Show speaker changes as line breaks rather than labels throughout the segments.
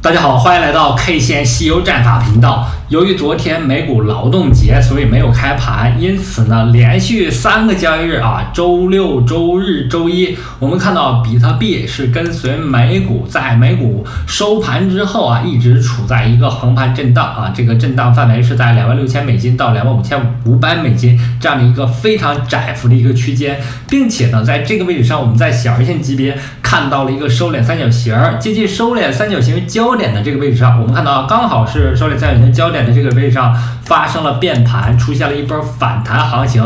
大家好，欢迎来到 K 线西游战法频道。由于昨天美股劳动节，所以没有开盘，因此呢，连续3个交易日周六、周日、周一，我们看到比特币是跟随美股，在美股收盘之后一直处在一个横盘震荡这个震荡范围是在$26,000到$25,500这样的一个非常窄幅的一个区间，并且呢，在这个位置上，我们在小日线级别看到了一个收敛三角形，接近收敛三角形焦点的这个位置上，我们看到刚好是收敛三角形焦点的这个位置上发生了变盘，出现了一波反弹行情，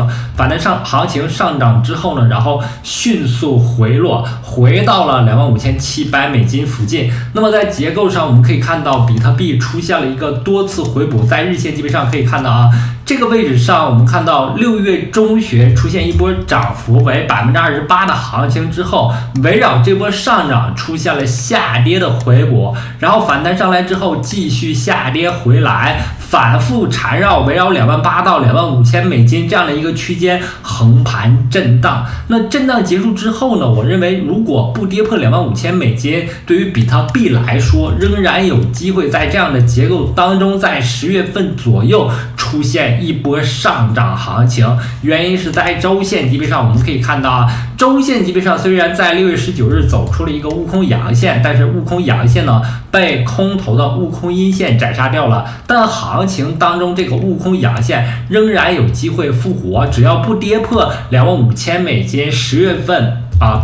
行情上涨之后呢，然后迅速回落，回到了$25,700附近。那么在结构上，我们可以看到比特币出现了一个多次回补，在日线级别上可以看到这个位置上，我们看到6月中旬出现一波涨幅为28%的行情之后，围绕这波上涨出现了下跌的回补，然后反弹上来之后继续下跌回来，反复缠绕围绕28,000到$25,000这样的一个区间横盘震荡。那震荡结束之后呢，我认为如果不跌破$25,000，对于比特币来说仍然有机会在这样的结构当中，在10月份左右出现一波上涨行情。原因是在周线级别上，我们可以看到周线级别上虽然在6月19日走出了一个悟空阳线，但是悟空阳线呢被空头的悟空阴线斩杀掉了，但行情当中这个悟空阳线仍然有机会复活，只要不跌破$25,000，10月份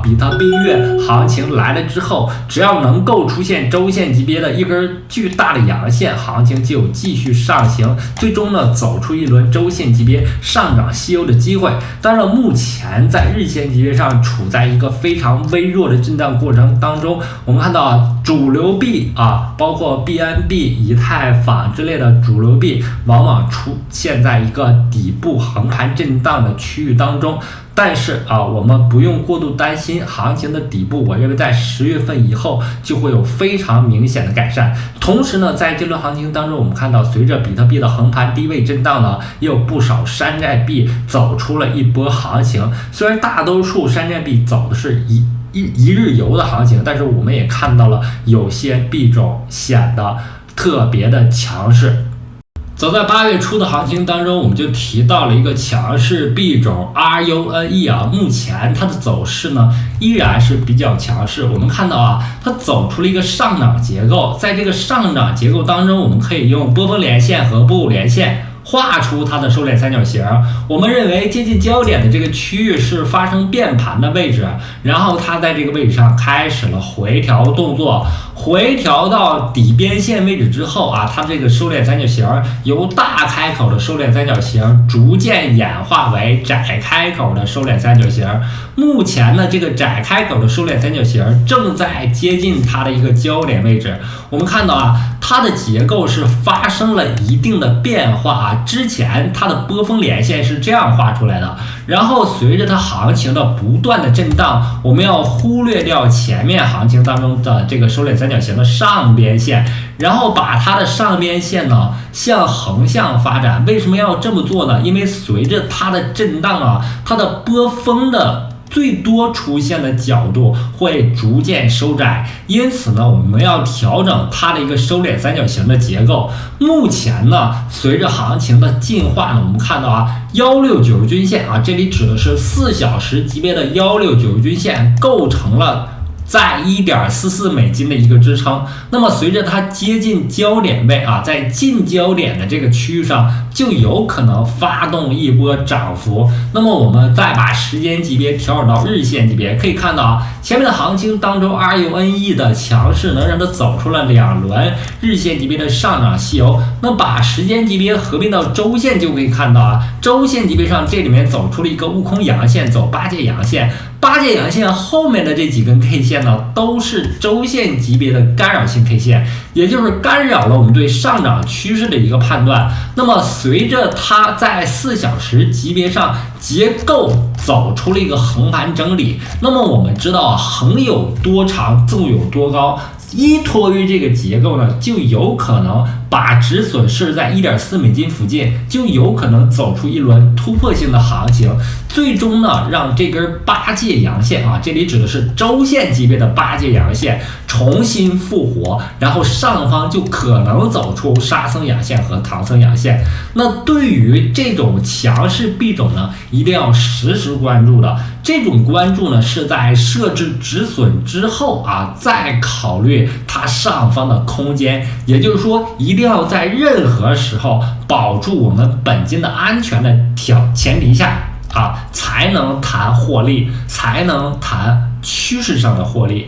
比特币月行情来了之后，只要能够出现周线级别的一根巨大的阳线，行情就有继续上行，最终呢走出一轮周线级别上涨西游的机会。当然目前在日线级别上处在一个非常微弱的震荡过程当中，我们看到主流币包括 BNB、以太坊之类的主流币往往出现在一个底部横盘震荡的区域当中。但是我们不用过度担心行情的底部，我认为在10月份以后就会有非常明显的改善。同时呢，在这轮行情当中，我们看到随着比特币的横盘低位震荡呢，也有不少山寨币走出了一波行情。虽然大多数山寨币走的是一日游的行情，但是我们也看到了有些币种显得特别的强势。早在8月初的行情当中，我们就提到了一个强势币种 RUNE 目前它的走势呢依然是比较强势。我们看到它走出了一个上涨结构，在这个上涨结构当中，我们可以用波峰连线和波谷连线画出它的收敛三角形。我们认为接近焦点的这个区域是发生变盘的位置，然后它在这个位置上开始了回调动作，回调到底边线位置之后它这个收敛三角形由大开口的收敛三角形逐渐演化为窄开口的收敛三角形。目前呢，这个窄开口的收敛三角形正在接近它的一个焦点位置。我们看到它的结构是发生了一定的变化之前它的波峰连线是这样画出来的，然后随着它行情的不断的震荡，我们要忽略掉前面行情当中的这个收敛三角形的上边线，然后把它的上边线呢向横向发展。为什么要这么做呢？因为随着它的震荡它的波峰的最多出现的角度会逐渐收窄，因此呢，我们要调整它的一个收敛三角形的结构。目前呢，随着行情的进化呢，我们看到169均线这里指的是4小时级别的169均线构成了在$1.44的一个支撑。那么随着它接近焦点位在近焦点的这个区域上就有可能发动一波涨幅。那么我们再把时间级别调整到日线级别，可以看到前面的行情当中 RUNE 的强势能让它走出了2轮日线级别的上涨西游。那把时间级别合并到周线就可以看到周线级别上这里面走出了一个悟空阳线，走8节阳线。8节阳线后面的这几根 K 线呢，都是周线级别的干扰性 K 线，也就是干扰了我们对上涨趋势的一个判断。那么随着它在4小时级别上结构走出了一个横盘整理。那么我们知道横有多长，纵有多高，依托于这个结构呢，就有可能把止损设在1.4美金附近，就有可能走出一轮突破性的行情，最终呢让这根8节阳线啊，这里指的是周线级别的8节阳线重新复活，然后上方就可能走出沙僧阳线和唐僧阳线。那对于这种强势币种呢，一定要实时关注的。这种关注呢，是在设置止损之后啊，再考虑它上方的空间。也就是说，一定要在任何时候保住我们本金的安全的前提下啊，才能谈获利，才能谈趋势上的获利。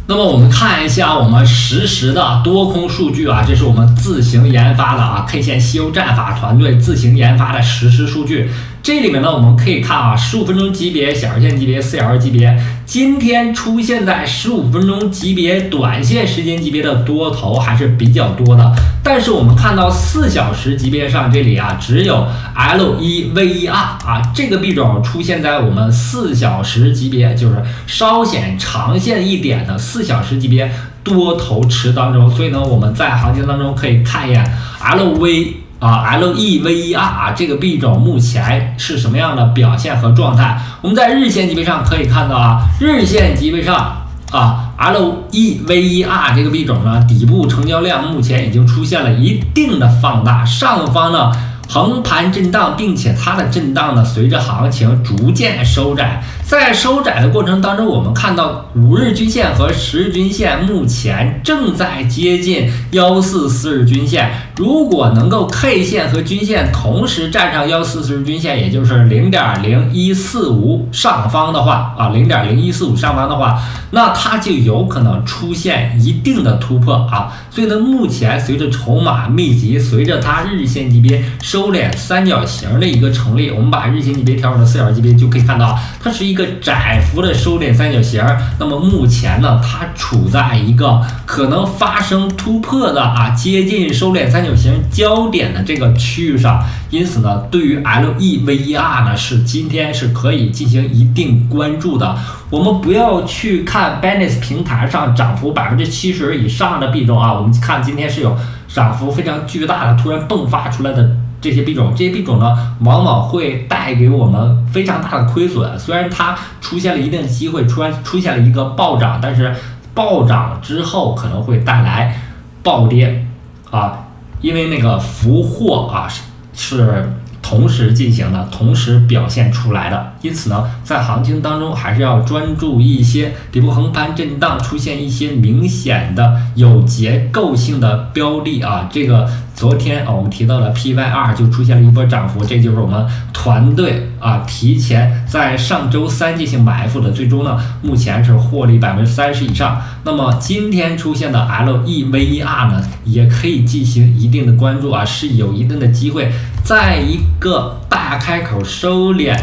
那么我们看一下我们实时的多空数据啊，这是我们自行研发的啊 K 线西游战法团队自行研发的实时数据。这里面呢，我们可以看啊，15分钟级别、小时线级别、4小时级别，今天出现在15分钟级别、短线时间级别的多头还是比较多的。但是我们看到4小时级别上这里啊，只有 L1V1R 啊这个币种出现在我们4小时级别，就是稍显长线一点的4小时级别多头池当中。所以呢，我们在行情当中可以看一眼 LEVER 啊，这个币种目前是什么样的表现和状态？我们在日线级别上可以看到啊，日线级别上啊 LEVER 这个币种呢，底部成交量目前已经出现了一定的放大，上方呢横盘震荡，并且它的震荡呢随着行情逐渐收窄。在收窄的过程当中，我们看到5日均线和10日均线目前正在接近144日均线。如果能够 K 线和均线同时站上144日均线，也就是 0.0145 上方的话啊 0.0145 上方的话，那它就有可能出现一定的突破啊。所以呢，目前随着筹码密集，随着它日线级别收敛三角形的一个成立，我们把日线级别调整到4小时级别就可以看到，它是一个窄幅的收敛三角形。那么目前呢，它处在一个可能发生突破的啊接近收敛三角形焦点的这个区域上，因此呢，对于 LEVER 呢是今天是可以进行一定关注的。我们不要去看 Binance 平台上涨幅70%以上的币种啊，我们看今天是有涨幅非常巨大的突然迸发出来的这些币种，这些币种呢往往会带给我们非常大的亏损。虽然它出现了一定的机会，出现了一个暴涨，但是暴涨之后可能会带来暴跌啊，因为那个俘获啊是同时进行的，同时表现出来的。因此呢，在行情当中还是要专注一些底部横盘震荡，出现一些明显的有结构性的标的啊。这个昨天我们提到了 PYR 就出现了一波涨幅，这就是我们团队啊提前在上周3进行埋伏的，最终呢目前是获利30%以上。那么今天出现的 LEVER 呢，也可以进行一定的关注啊，是有一定的机会，在一个大开口收敛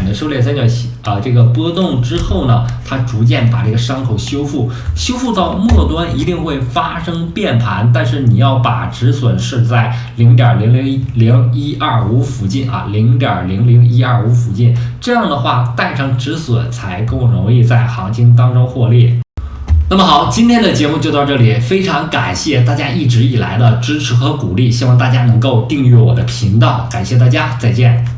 三角形这个波动之后呢，它逐渐把这个伤口修复到末端一定会发生变盘，但是你要把止损是在 0.00125 附近啊 0.00125 附近，这样的话带上止损才更容易在行情当中获利。那么好，今天的节目就到这里，非常感谢大家一直以来的支持和鼓励，希望大家能够订阅我的频道，感谢大家，再见。